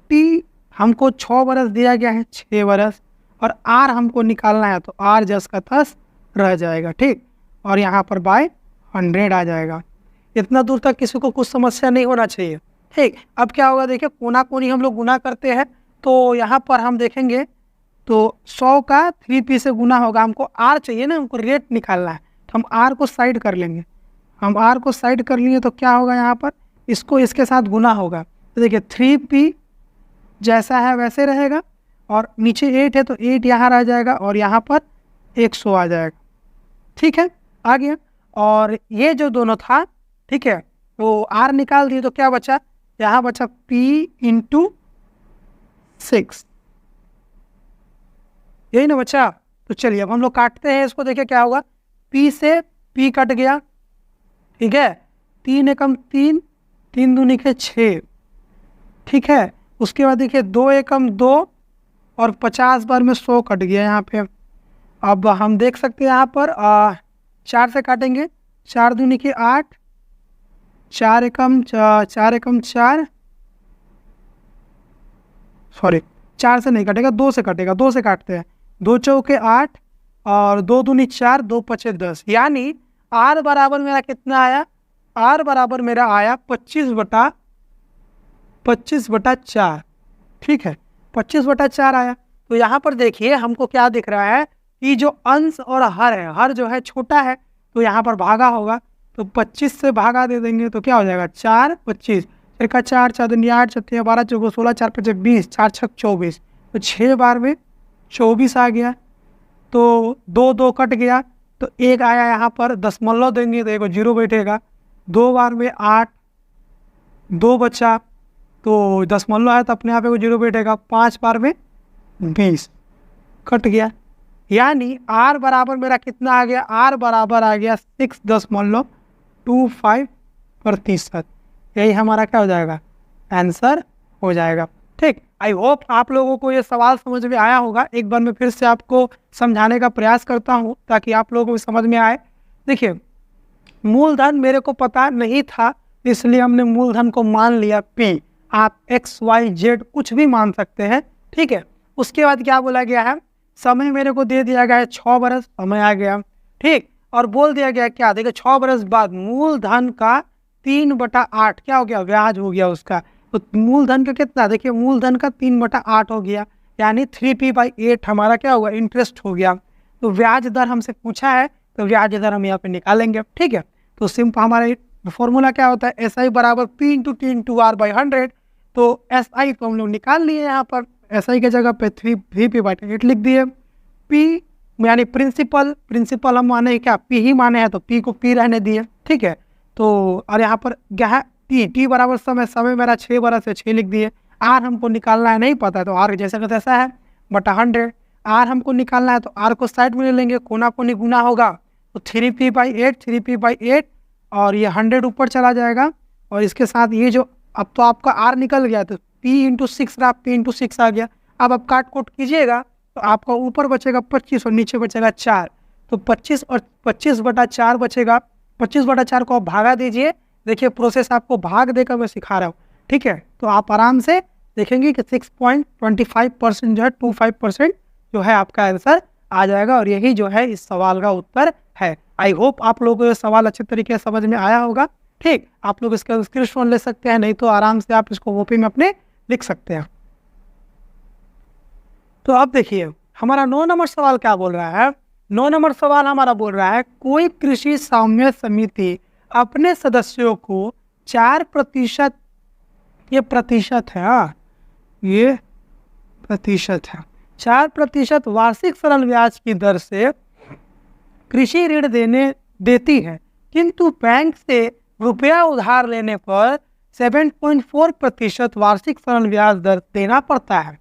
T हमको 6 वर्ष दिया गया है, 6 वर्ष, और R हमको निकालना है, तो R जस का तस रह जाएगा। ठीक, और यहाँ पर बाय 100 आ जाएगा। इतना दूर तक किसी को कुछ समस्या नहीं होना चाहिए। ठीक, अब क्या होगा देखिए, कोना कोनी हम लोग गुना करते हैं, तो यहाँ पर हम देखेंगे तो 100 का 3P से गुना होगा, हमको R चाहिए ना, हमको रेट निकालना है, तो हम R को साइड कर लेंगे। हम R को साइड कर लिए तो क्या होगा, यहाँ पर इसको इसके साथ गुना होगा, तो देखिए 3P जैसा है वैसे रहेगा, और नीचे 8 है तो 8 यहाँ रह जाएगा, और यहाँ पर 100 आ जाएगा। ठीक है, आ गया। और ये जो दोनों था, ठीक है, वो R निकाल दिए तो क्या बचा, यहाँ बचा P इंटू 6, यही ना बचा। तो चलिए अब हम लोग काटते हैं इसको, देखिए क्या होगा, P से P कट गया, ठीक है, 3 एकम 3, 3 दूनी के 6, ठीक है, उसके बाद देखिए 2 एकम 2, और 50 बार में 100 कट गया यहाँ पे। अब हम देख सकते हैं यहाँ पर 4 से काटेंगे, 4 दूनी के 8, 4 एकम 4, सॉरी 4 से नहीं कटेगा, 2 से कटेगा, 2 से काटते हैं, 2 चौके 8, और 2 दूनी 4, 2 पचे 10, यानी R बराबर मेरा कितना आया, R बराबर मेरा आया 25/4। ठीक है, 25/4 आया। तो यहाँ पर देखिए हमको क्या दिख रहा है कि जो अंश और हर है, हर जो है छोटा है, तो यहाँ पर भागा होगा, तो 25 से भागा दे देंगे तो क्या हो जाएगा, 4 25, 1 4, 4 दूनी 8, 4 12 14 16, 4 5 20, 4 6 24, तो 6 बार में 24 आ गया, तो 2 2 कट गया, तो 1 आया, यहाँ पर दशमलव देंगे तो 1 0 बैठेगा, 2 बार में 8, 2 बचा, तो दशमलव है तो अपने आप 1 0 बैठेगा, 5 बार में 20 कट गया, यानी R बराबर मेरा कितना आ गया, R बराबर आ गया 6.25%। यही हमारा क्या हो जाएगा, आंसर हो जाएगा। ठीक, आई होप आप लोगों को ये सवाल समझ में आया होगा। एक बार मैं फिर से आपको समझाने का प्रयास करता हूँ ताकि आप लोगों को समझ में आए। देखिए, मूलधन मेरे को पता नहीं था, इसलिए हमने मूलधन को मान लिया P। आप X Y Z कुछ भी मान सकते हैं। ठीक है, उसके बाद क्या बोला गया है, समय मेरे को दे दिया गया है 6 वर्ष, समय आ गया। ठीक, और बोल दिया गया क्या, देखिए 6 वर्ष बाद मूलधन का 3/8 क्या हो गया, ब्याज हो गया उसका। तो मूलधन का कितना, देखिए मूलधन का 3/8 हो गया, यानी 3P/8 हमारा क्या होगा, इंटरेस्ट हो गया। तो ब्याज दर हमसे पूछा है, तो ब्याज दर हम यहाँ पे निकालेंगे। ठीक है, तो सिंपल हमारा फॉर्मूला क्या होता है, SI बराबर P into T into R/100, तो एस आई तो हम लोग निकाल लिए यहाँ पर, एस आई की जगह पे 3p/8 लिख दिए। पी यानी प्रिंसिपल हम माने क्या, पी ही माने हैं तो पी को पी रहने दिए, ठीक है। तो और यहाँ पर क्या है, टी बराबर समय मेरा 6 बरस से 6 लिख दिए। आर हमको निकालना है, नहीं पता है तो आर जैसा का तैसा है बटा 100। आर हमको निकालना है तो आर को साइड में ले लेंगे, कोना कोनी गुना होगा तो 3p/8 और ये 100 ऊपर चला जाएगा। और इसके साथ ये जो अब तो आपका आर निकल गया तो p/6 रहा, p/6 आ गया। अब आप काट कोट कीजिएगा तो आपका ऊपर बचेगा 25 और नीचे बचेगा 4। तो 25 और 25/4 बचेगा। 25/4 को आप भागा दीजिए। देखिए प्रोसेस आपको भाग देकर मैं सिखा रहा हूँ, ठीक है। तो आप आराम से देखेंगे कि 6.25% जो है 25% जो है आपका आंसर आ जाएगा। और यही जो है इस सवाल का उत्तर है। आई होप आप लोगों को ये सवाल अच्छे तरीके से समझ में आया होगा, ठीक। आप लोग इसका स्क्रीनशॉट ले सकते हैं, नहीं तो आराम से आप इसको कॉपी में अपने लिख सकते हैं। तो अब देखिए हमारा 9 नंबर सवाल क्या बोल रहा है। 9 नंबर सवाल हमारा बोल रहा है, कोई कृषि साम्य समिति अपने सदस्यों को 4%, ये प्रतिशत है, हाँ ये प्रतिशत है, 4% वार्षिक सरल ब्याज की दर से कृषि ऋण देती है, किंतु बैंक से रुपया उधार लेने पर 7.4% वार्षिक सरल ब्याज दर देना पड़ता है।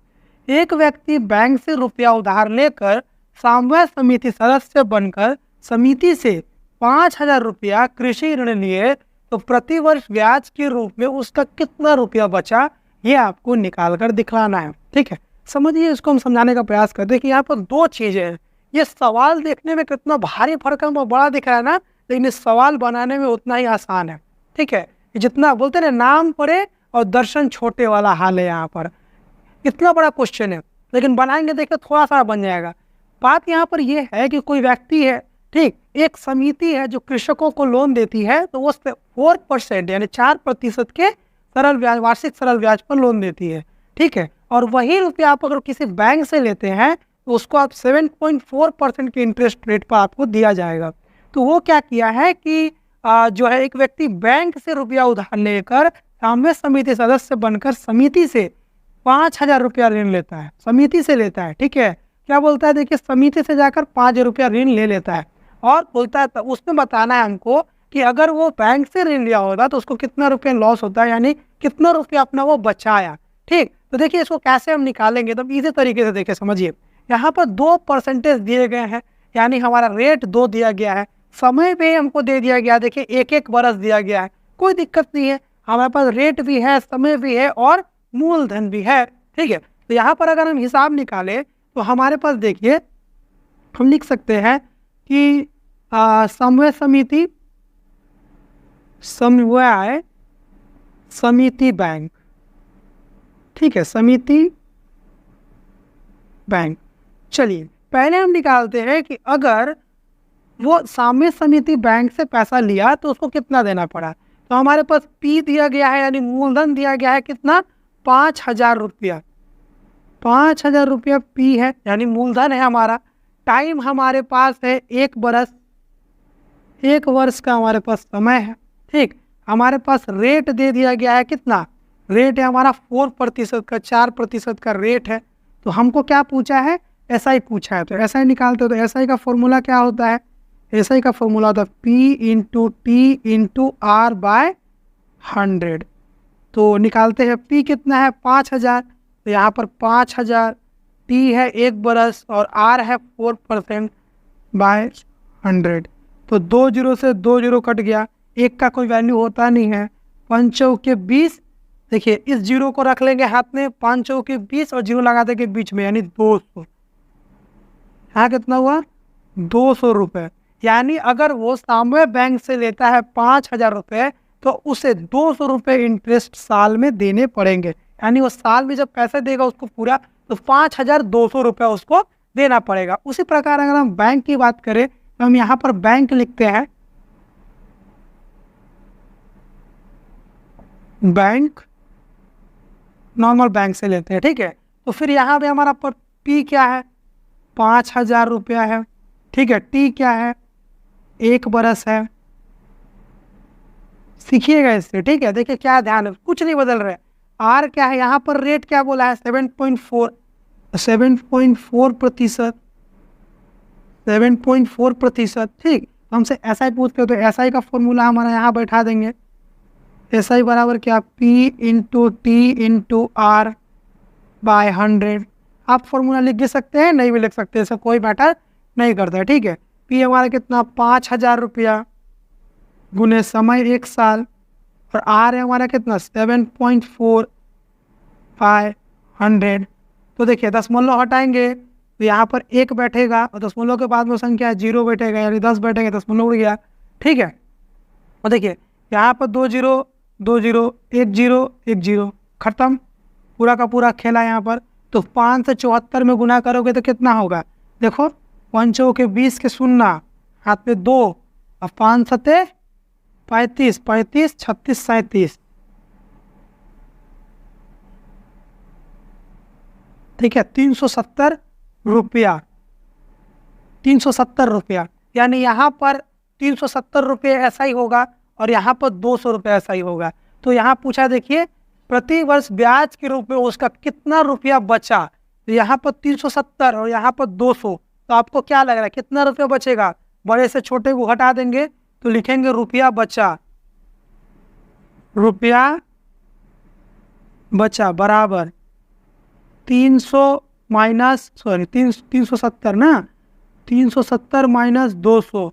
एक व्यक्ति बैंक से रुपया उधार लेकर समन्वय समिति सदस्य बनकर समिति से 5,000 रुपया कृषि ऋण लिए तो प्रतिवर्ष ब्याज के रूप में उसका कितना रुपया बचा, ये आपको निकाल कर दिखलाना है, ठीक है। समझिए, इसको हम समझाने का प्रयास करते हैं कि यहाँ पर 2 चीजें हैं। ये सवाल देखने में कितना भारी फर्क है, बड़ा दिख रहा है ना, लेकिन इस सवाल बनाने में उतना ही आसान है, ठीक है। जितना बोलते हैं नाम पढ़े और दर्शन छोटे वाला हाल है यहाँ पर। इतना बड़ा क्वेश्चन है, लेकिन बनाएंगे देखिए थोड़ा सा बन जाएगा। बात यहाँ पर यह है कि कोई व्यक्ति है, ठीक, एक समिति है जो कृषकों को लोन देती है, तो वो 4% यानी 4% के सरल ब्याज, वार्षिक सरल ब्याज पर लोन देती है, ठीक है। और वही रुपया आप अगर किसी बैंक से लेते हैं तो उसको आप 7.4% के इंटरेस्ट रेट पर आपको दिया जाएगा। तो वो क्या किया है कि जो है एक व्यक्ति बैंक से रुपया उधार लेकर साम्य समिति सदस्य बनकर समिति से 5,000 रुपया ऋण लेता है, समिति से लेता है, ठीक है। क्या बोलता है, देखिए समिति से जाकर 5,000 रुपया ऋण ले लेता है और बोलता है, उसमें बताना है हमको कि अगर वो बैंक से ऋण लिया होगा तो उसको कितना रुपया लॉस होता है, यानी कितना रुपया अपना वो बचाया, ठीक। तो देखिए इसको कैसे हम निकालेंगे, तो इसी तरीके से देखिए समझिए। यहाँ पर 2% दिए गए हैं, यानी हमारा रेट 2 दिया गया है, समय भी हमको दे दिया गया, देखिए 1-1 बरस दिया गया है, कोई दिक्कत नहीं है, हमारे पास रेट भी है, समय भी है और मूलधन भी है, ठीक है। तो यहाँ पर अगर हम हिसाब निकालें तो हमारे पास देखिए हम लिख सकते हैं कि समन्वय समिति बैंक, ठीक है, समिति बैंक। चलिए पहले हम निकालते हैं कि अगर वो साम्य समिति बैंक से पैसा लिया तो उसको कितना देना पड़ा। तो हमारे पास पी दिया गया है, यानी मूलधन दिया गया है कितना, 5,000 रुपया। 5,000 रुपया पी है, यानी मूलधन है हमारा। टाइम हमारे पास है 1 बरस, 1 वर्ष का हमारे पास समय है, ठीक। हमारे पास रेट दे दिया गया है, कितना रेट है हमारा, 4% का, 4% का रेट है। तो हमको क्या पूछा है, एसआई पूछा है, तो एसआई निकालते हो। तो एसआई का फॉर्मूला क्या होता है, एसआई का फॉर्मूला होता है P/T/R/100। तो निकालते हैं, P कितना है 5,000, तो यहाँ पर 5,000, T है 1 बरस और R है 4%/100। तो 2 0 से 2 0 कट गया, 1 का कोई वैल्यू होता नहीं है। 5 चौके 20, देखिए इस 0 को रख लेंगे हाथ में, 5 चौके 20 और 0 लगा देंगे बीच में, यानी 200। यहाँ कितना हुआ, 200 रुपये। यानी अगर वो साम्य बैंक से लेता है 5,000 रुपये तो उसे 200 रुपये इंटरेस्ट साल में देने पड़ेंगे। यानी वो साल में जब पैसे देगा उसको पूरा, तो 5,200 रुपये उसको देना पड़ेगा। उसी प्रकार अगर हम बैंक की बात करें तो हम यहाँ पर बैंक लिखते हैं, बैंक नॉर्मल बैंक से लेते हैं, ठीक है। तो फिर यहाँ पे हमारा पर पी क्या है, 5,000 रुपया है, ठीक है। टी क्या है, 1 बरस है। सीखिएगा इससे, ठीक है। देखिए क्या ध्यान है, कुछ नहीं बदल रहा है, आर क्या है, यहाँ पर रेट क्या बोला है 7.4, 7.4%, 7.4%। ठीक, हमसे एसआई पूछते हो तो एसआई का फॉर्मूला हमारा यहाँ बैठा देंगे। एसआई बराबर क्या, P into T into R by 100। आप फॉर्मूला लिख भी सकते हैं, नहीं भी लिख सकते, ऐसा कोई मैटर नहीं करता है। ठीक है, पी हमारा कितना 5000 रुपया गुने समय 1 साल, और आर है हमारा कितना 7.4 बाय 100। तो देखिए दशमलव हटाएंगे तो यहाँ पर 1 बैठेगा और दशमलव के बाद में संख्या 0 बैठेगा, यानी 10 बैठेगा, दशमलव उड़ गया। ठीक है, और देखिए यहाँ पर 2 0 2 0 1 0 1 0, खत्म, पूरा का पूरा खेला यहाँ पर। तो 5 से 74 में गुना करोगे तो कितना होगा, देखो 5 चौके 20 के 0, हाथ में 2, और 5 सते 35, 35 36 37। ठीक है, 370 रुपया, 370 रुपया, यानी यहाँ पर 370 रुपये ऐसा ही होगा और यहाँ पर 200 रुपये ऐसा ही होगा। तो यहाँ पूछा देखिए प्रति वर्ष ब्याज के रूप में उसका कितना रुपया बचा, तो यहाँ पर 370 और यहाँ पर 200, तो आपको क्या लग रहा है कितना रुपया बचेगा, बड़े से छोटे को हटा देंगे तो लिखेंगे रुपया बचा, रुपया बचा बराबर 300 माइनस 370 ना, 370 माइनस 200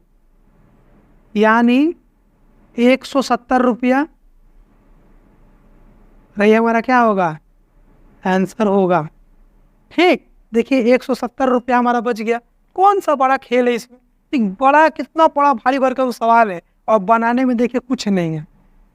यानी 170 रुपया। ये हमारा क्या होगा, आंसर होगा। ठीक, देखिए 170 रुपया हमारा बच गया। कौन सा बड़ा खेल है इसमें, एक बड़ा कितना बड़ा भारी भरकम सवाल है और बनाने में देखिए कुछ नहीं है।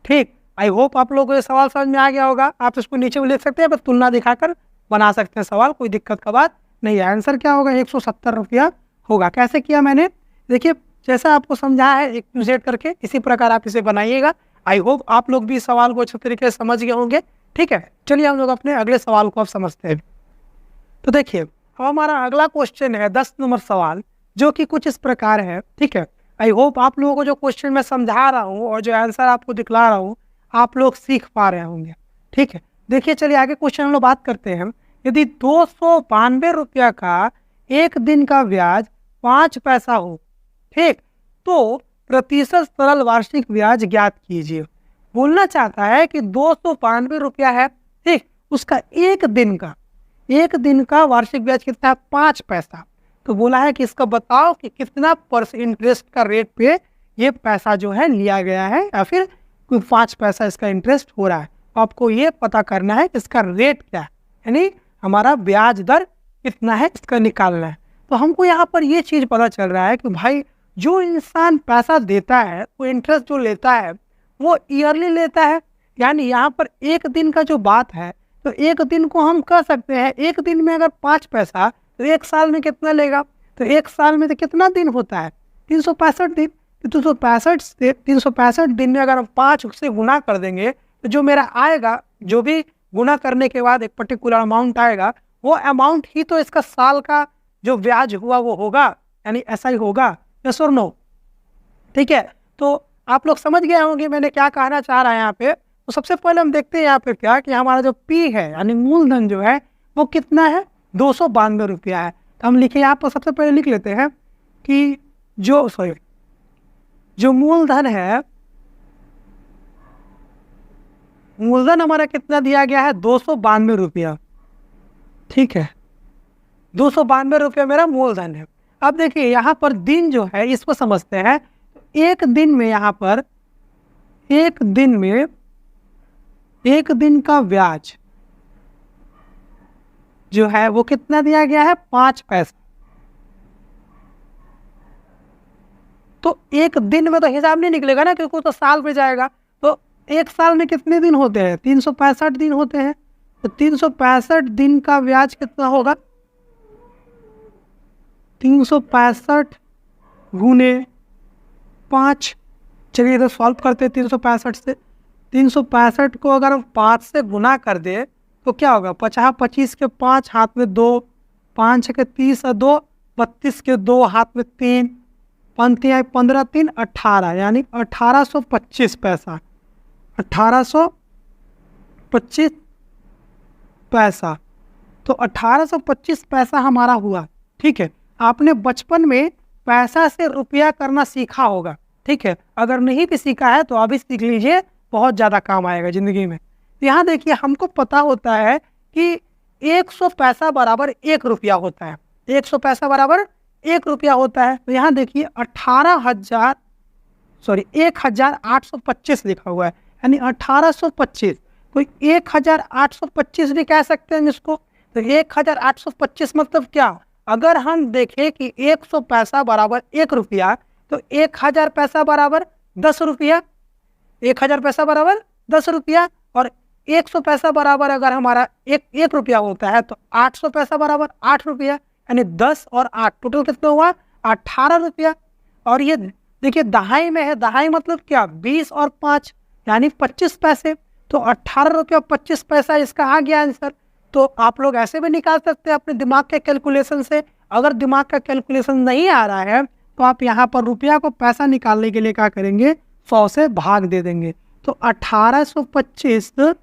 ठीक, आई होप आप लोगों को ये सवाल समझ में आ गया होगा। आप इसको नीचे भी लिख सकते हैं, बस तुलना दिखाकर बना सकते हैं सवाल, कोई दिक्कत का बात नहीं है। आंसर क्या होगा 170 रुपया होगा। कैसे किया मैंने, देखिए जैसा आपको समझा है एक टू जेड करके, इसी प्रकार आप इसे बनाइएगा। आई होप आप लोग भी सवाल को अच्छे तरीके से समझ गए होंगे। ठीक है, चलिए हम लोग अपने अगले सवाल को अब समझते हैं। तो देखिए अब हमारा अगला क्वेश्चन है 10 नंबर सवाल, जो कि कुछ इस प्रकार है। ठीक है, आई होप आप लोगों को जो क्वेश्चन मैं समझा रहा हूँ और जो आंसर आपको दिखला रहा हूँ आप लोग सीख पा रहे होंगे। ठीक है, देखिए चलिए आगे क्वेश्चन हम लोग बात करते हैं। यदि 292 रुपया का एक दिन का ब्याज 5 पैसा हो, ठीक, तो प्रतिशत सरल वार्षिक ब्याज ज्ञात कीजिए। बोलना चाहता है कि 292 रुपया है, ठीक, उसका एक दिन का वार्षिक ब्याज कितना है 5 पैसा। तो बोला है कि इसका बताओ कि कितना % इंटरेस्ट का रेट पे ये पैसा जो है लिया गया है, या फिर 5 पैसा इसका इंटरेस्ट हो रहा है। आपको ये पता करना है कि इसका रेट क्या है, यानी हमारा ब्याज दर कितना है इसका निकालना है। तो हमको यहाँ पर ये चीज़ पता चल रहा है कि भाई जो इंसान पैसा देता है, वो इंटरेस्ट जो लेता है वो ईयरली लेता है। यानी यहाँ पर एक दिन का जो बात है, तो एक दिन को हम कह सकते हैं एक दिन में अगर 5 पैसा तो एक साल में कितना लेगा, तो एक साल में तो कितना दिन होता है 365 दिन। तो 365 दिन में अगर हम 5 से गुना कर देंगे तो जो मेरा आएगा, जो भी गुना करने के बाद एक पर्टिकुलर अमाउंट आएगा, वो अमाउंट ही तो इसका साल का जो ब्याज हुआ वो होगा, यानी ऐसा ही होगा। यस और नो? ठीक है, तो आप लोग समझ गए होंगे मैंने क्या कहना चाह रहा है यहाँ पे। तो सबसे पहले हम देखते हैं यहाँ पे क्या कि हमारा जो पी है यानी मूलधन जो है वो कितना है 292 रुपया है। तो हम लिखे यहाँ पर, सबसे पहले लिख लेते हैं कि जो मूलधन है, मूलधन हमारा कितना दिया गया है 292 रुपया। ठीक है, 292 रुपया मेरा मूलधन है। अब देखिए यहाँ पर दिन जो है इसको समझते हैं। एक दिन में यहाँ पर एक दिन का ब्याज जो है वो कितना दिया गया है 5 पैसा। तो एक दिन में तो हिसाब नहीं निकलेगा ना, क्योंकि तो साल पे जाएगा। तो एक साल में कितने दिन होते हैं 365 दिन होते हैं। तो 365 दिन का ब्याज कितना होगा 365 गुने 5। चलिए इधर सॉल्व करते हैं 365 से। 365 को अगर हम 5 से गुना कर दे तो क्या होगा 50 25 के 5 हाथ में 2, 5 के 30 और 2 32 के 2 हाथ में 3, 15 3 18, यानी 1825 पैसा। 1825 पैसा। तो 1825 पैसा हमारा हुआ। ठीक है, आपने बचपन में पैसा से रुपया करना सीखा होगा। ठीक है, अगर नहीं भी सीखा है तो अभी सीख लीजिए, बहुत ज़्यादा काम आएगा ज़िंदगी में। तो यहाँ देखिए, हमको पता होता है कि 100 पैसा बराबर 1 रुपया होता है। 100 पैसा बराबर 1 रुपया होता है। तो यहाँ देखिए 1825 लिखा हुआ है, यानी 1825। तो 1825 भी कह सकते हैं इसको। तो 1825 मतलब क्या? अगर हम देखें कि 100 पैसा बराबर 1 रुपया, तो 1000 पैसा बराबर 10 रुपया। 1000 पैसा बराबर 10 रुपया, और 100 पैसा बराबर अगर हमारा एक रुपया होता है, तो 800 पैसा बराबर 8 रुपया, यानी 10 और 8 टोटल कितना हुआ? 18 रुपया। और ये देखिए दहाई में है, दहाई मतलब क्या? 20 और 5 यानी 25 पैसे। तो 18 रुपया 25 पैसा इसका आ गया आंसर। तो आप लोग ऐसे भी निकाल सकते हैं अपने दिमाग के कैलकुलेशन से। अगर दिमाग का कैलकुलेशन नहीं आ रहा है तो आप यहाँ पर रुपया को पैसा निकालने के लिए क्या करेंगे? 100 से भाग दे देंगे। तो 1825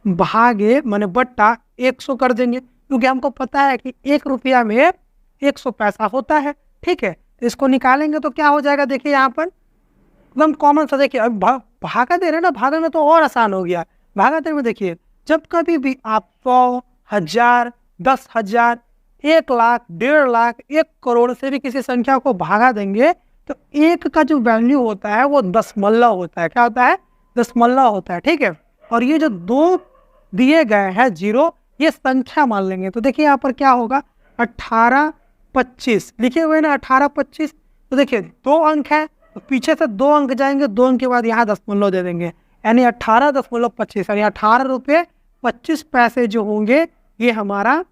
भागे माने बट्टा 100 कर देंगे, क्योंकि हमको पता है कि 1 रुपया में 100 पैसा होता है। ठीक है, तो इसको निकालेंगे तो क्या हो जाएगा? देखिए यहाँ पर एकदम कॉमन सा। देखिए अब भागा दे रहे ना, भागा में तो और आसान हो गया। भागा दे में देखिए, जब कभी भी आप 100, 1000, 10,000, 1 लाख, 1.5 लाख, 1 करोड़ से भी किसी संख्या को भागा देंगे, तो 1 का जो वैल्यू होता है वो दशमलव होता है। क्या होता है? दशमलव होता है। ठीक है, और ये जो 2 दिए गए हैं 0, ये संख्या मान लेंगे। तो देखिए यहाँ पर क्या होगा? 1825 लिखे हुए ना, 1825। तो देखिए 2 अंक है, तो पीछे से 2 अंक जाएंगे, 2 अंक के बाद यहाँ दशमलव दे देंगे, यानी 18.25, यानी 18 रुपये 25 पैसे जो होंगे ये हमारा,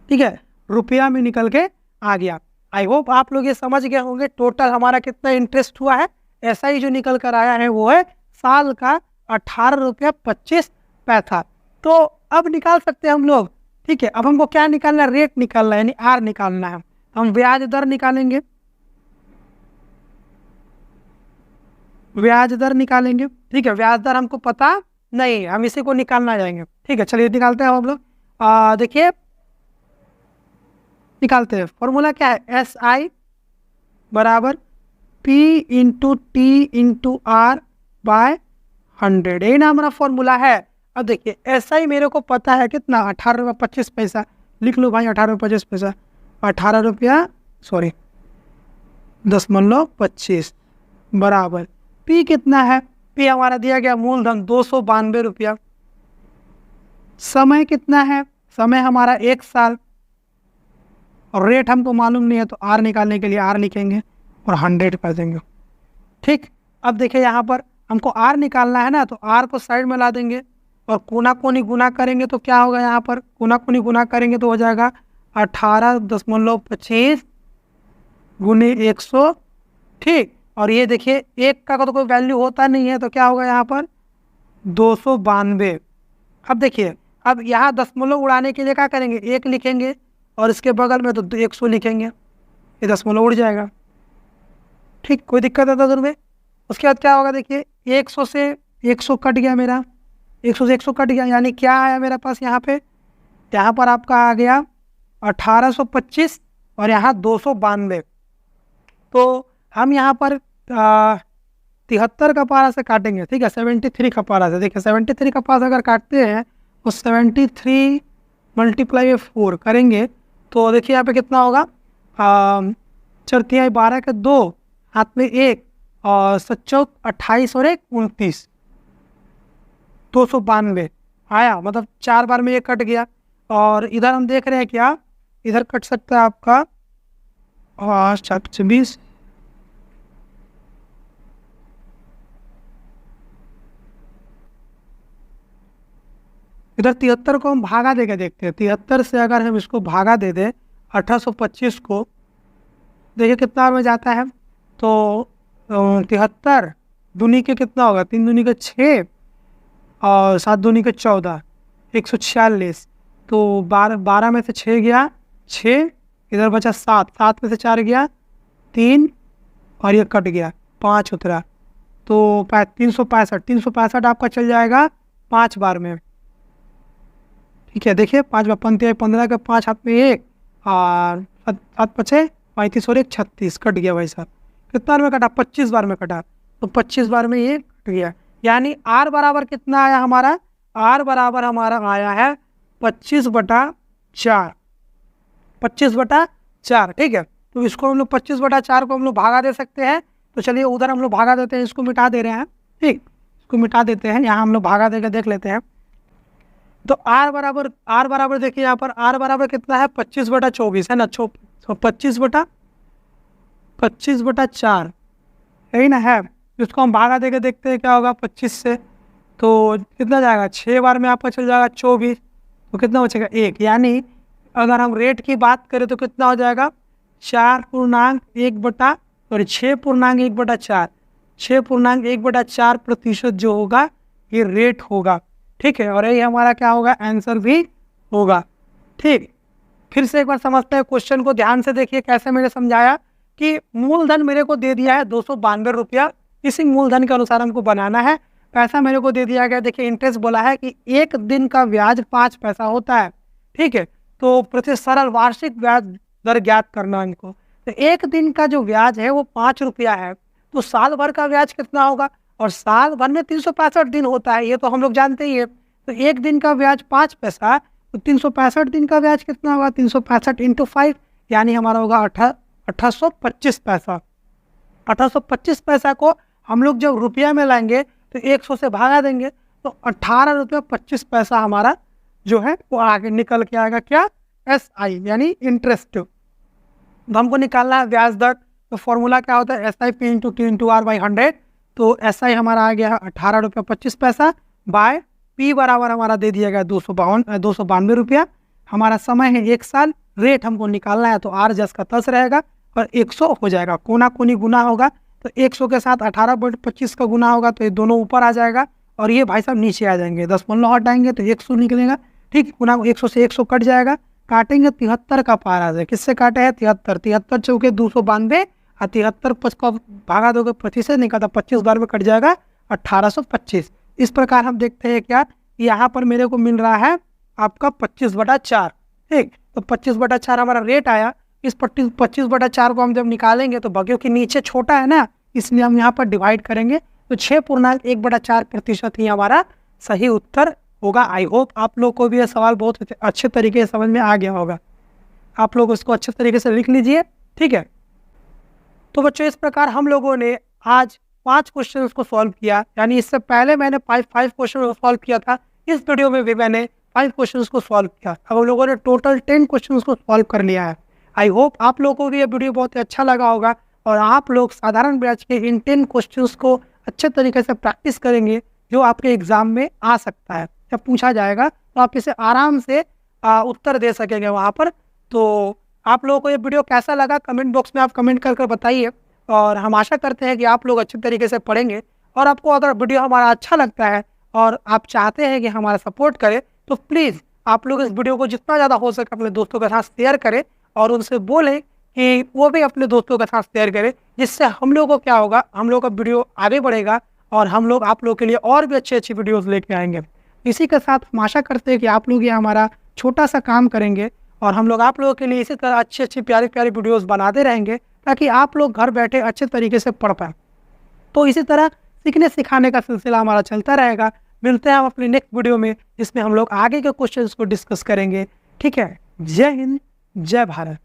ठीक है, रुपया में निकल के आ गया। आई होप आप लोग ये समझ गए होंगे टोटल हमारा कितना इंटरेस्ट हुआ है। ऐसा ही जो निकल कर आया है वो है साल का 18 रुपया 25 पैसा। तो अब निकाल सकते हैं हम लोग। ठीक है, अब हमको क्या निकालना है? रेट निकालना है, यानी आर निकालना है। हम ब्याज दर निकालेंगे, ब्याज दर निकालेंगे। ठीक है, ब्याज दर हमको पता नहीं, हम इसी को निकालना जाएंगे। ठीक है, चलिए निकालते हैं हम लोग। देखिए निकालते हैं। फॉर्मूला क्या है? SI बराबर P into T into R by 100, यही ना हमारा फॉर्मूला है। अब देखिए SI मेरे को पता है कितना? 18 रुपया 25 पैसा। लिख लो भाई 18 रुपया 25 पैसा, 18 रुपया 0.25 बराबर P कितना है? P हमारा दिया गया मूलधन 292 रुपया। समय कितना है? समय हमारा 1 साल, और रेट हमको मालूम नहीं है, तो आर निकालने के लिए आर लिखेंगे और 100 कर देंगे। ठीक, अब देखिए यहाँ पर हमको आर निकालना है ना, तो आर को साइड में ला देंगे और कोना कोनी गुना करेंगे तो क्या होगा? यहाँ पर कोना कोनी गुना करेंगे तो हो जाएगा 18.25 गुने 100। ठीक, और ये देखिए 1 का तो कोई वैल्यू होता नहीं है, तो क्या होगा यहाँ पर? 292। अब देखिए, अब यहाँ दशमलव उड़ाने के लिए क्या करेंगे? 1 लिखेंगे और इसके बगल में तो 100 लिखेंगे, ये दशमलव उड़ जाएगा। ठीक, कोई दिक्कत है तो में। उसके बाद क्या होगा? देखिए 100 से 100 कट गया मेरा, 100 से 100 कट गया, यानी क्या आया मेरे पास यहाँ पे? यहाँ पर आपका आ गया 1825 और यहाँ 292। तो हम यहाँ पर 73 का पारा से काटेंगे। ठीक है, 73 का पारा से। देखिए 73 का पास अगर काटते हैं तो 73 × 4 करेंगे तो देखिए यहाँ पे कितना होगा? 4 × 12 के 2, हाथ में 1, और 7 28 और 1 29, 292 आया। मतलब 4 बार में ये कट गया। और इधर हम देख रहे हैं क्या? इधर कट सकता है आपका 720, इधर 73 को हम भागा देकर देखते हैं। 73 से अगर हम इसको भागा दे दें 1825 को, देखिए कितना में जाता है? तो 73 दूनी के कितना होगा? 3 दूनी के 6 और 7 दूनी के 14, 146। तो 12 में से 6 गया 6, इधर बचा 7, 7 में से 4 गया 3, और ये कट गया 5 उतरा, तो 365 आपका चल जाएगा 5 बार में। ठीक है, देखिए 5 पंक्ति 15 के 5 हाथ में 1 और 7 पचे 35 और 1 36 कट गया भाई साहब। कितना बार में कटा? 25 बार में कटा, तो 25 बार में ये कट गया। यानी आर बराबर कितना आया हमारा? आर बराबर हमारा आया है 25/4, 25/4। ठीक है, तो इसको हम लोग 25/4 को हम लोग भागा दे सकते हैं। तो चलिए उधर हम लोग भागा देते हैं, इसको मिटा दे रहे हैं। ठीक, इसको मिटा देते हैं, यहाँ हम लोग भागा देकर देख लेते हैं। तो आर बराबर देखिए यहाँ पर आर बराबर कितना है? 25/24 है ना। 25/4 यही ना है। इसको हम भागा देकर देखते हैं क्या होगा 25 से, तो कितना जाएगा? 6 बार में आपका चल जाएगा 24, तो कितना बचेगा? 1। यानी अगर हम रेट की बात करें तो कितना हो जाएगा? 6.1/4, 6.1/4% जो होगा ये रेट होगा। ठीक है, और यही हमारा क्या होगा? आंसर भी होगा। ठीक, फिर से एक बार समझते हैं क्वेश्चन को, ध्यान से देखिए कैसे मैंने समझाया कि मूलधन मेरे को दे दिया है 292 रुपया, इसी मूलधन के अनुसार हमको बनाना है। पैसा मेरे को दे दिया गया, देखिए इंटरेस्ट बोला है कि 1 दिन का ब्याज 5 पैसा होता है। ठीक है, तो प्रति सरल वार्षिक ब्याज दर ज्ञात करना है इनको। तो 1 दिन का जो ब्याज है वो 5 रुपया है, तो साल भर का ब्याज कितना होगा? और साल भर में 365 दिन होता है, ये तो हम लोग जानते ही है। तो 1 दिन का ब्याज 5 पैसा, तो 365 दिन का ब्याज कितना होगा? 365 × 5, यानी हमारा होगा 1825 पैसा। 1825 पैसा को हम लोग जब रुपया में लाएंगे तो 100 से भागा देंगे, तो 18 रुपये 25 पैसा हमारा जो है वो आगे निकल के आएगा। क्या? SI यानी इंटरेस्ट। तो हमको निकालना है ब्याज दर, तो फॉर्मूला क्या होता है? SI P × T × R / 100। तो SI हमारा आ गया है 18 रुपये 25 पैसा बाय P बराबर हमारा दे दिया गया 292 रुपया। हमारा समय है 1 साल, रेट हमको निकालना है, तो R जस का तस रहेगा और 100 हो जाएगा, कोना कोनी गुना होगा, तो 100 के साथ 18/25 का गुना होगा, तो ये दोनों ऊपर आ जाएगा और ये भाई साहब नीचे आ जाएंगे। 10 हटाएंगे तो 100 निकलेगा। ठीक, गुना 100 से 100 कट जाएगा, काटेंगे 73 का पार आ जाए। किससे काटे हैं? 73, 73 चौके 292 और 73 5 को भागा दोगे 25 से निकलता 25 बार में कट जाएगा 1825। इस प्रकार हम देखते हैं क्या, यहाँ पर मेरे को मिल रहा है आपका 25/4। ठीक, तो 25/4 हमारा रेट आया। इस 25/4 को हम जब निकालेंगे तो बगियों के नीचे छोटा है ना, इसलिए हम यहाँ पर डिवाइड करेंगे, तो 6.1/4% ही हमारा सही उत्तर होगा। आई होप आप लोग को भी यह सवाल बहुत अच्छे तरीके से समझ में आ गया होगा। आप लोग इसको अच्छे तरीके से लिख लीजिए। ठीक है, तो बच्चों इस प्रकार हम लोगों ने आज 5 क्वेश्चन को सॉल्व किया, यानी इससे पहले मैंने 5 क्वेश्चन को सॉल्व किया था। इस वीडियो में भी मैंने 5 क्वेश्चन को सॉल्व किया। अब हम लोगों ने टोटल 10 क्वेश्चन को सॉल्व कर लिया है। आई होप आप लोगों को भी ये वीडियो बहुत अच्छा लगा होगा और आप लोग साधारण ब्याज के इन 10 क्वेश्चंस को अच्छे तरीके से प्रैक्टिस करेंगे, जो आपके एग्जाम में आ सकता है। जब पूछा जाएगा तो आप इसे आराम से उत्तर दे सकेंगे वहाँ पर। तो आप लोगों को ये वीडियो कैसा लगा कमेंट बॉक्स में आप कमेंट कर बताइए, और हम आशा करते हैं कि आप लोग अच्छे तरीके से पढ़ेंगे। और आपको अगर वीडियो हमारा अच्छा लगता है और आप चाहते हैं कि हमारा सपोर्ट करें, तो प्लीज़ आप लोग इस वीडियो को जितना ज़्यादा हो सके अपने दोस्तों के साथ शेयर करें और उनसे बोलें कि वो भी अपने दोस्तों के साथ शेयर करें, जिससे हम लोगों को क्या होगा, हम लोग का वीडियो आगे बढ़ेगा और हम लोग आप लोग के लिए और भी अच्छी वीडियोज़ लेके आएंगे। इसी के साथ हम आशा करते हैं कि आप लोग ये हमारा छोटा सा काम करेंगे और हम लोग आप लोगों के लिए इसी तरह अच्छी प्यारी वीडियोज़ बनाते रहेंगे, ताकि आप लोग घर बैठे अच्छे तरीके से पढ़ पाएँ। तो इसी तरह सीखने सिखाने का सिलसिला हमारा चलता रहेगा। मिलते हैं हम अपने नेक्स्ट वीडियो में, जिसमें हम लोग आगे के क्वेश्चंस को डिस्कस करेंगे। ठीक है, जय हिंद, जय भारत।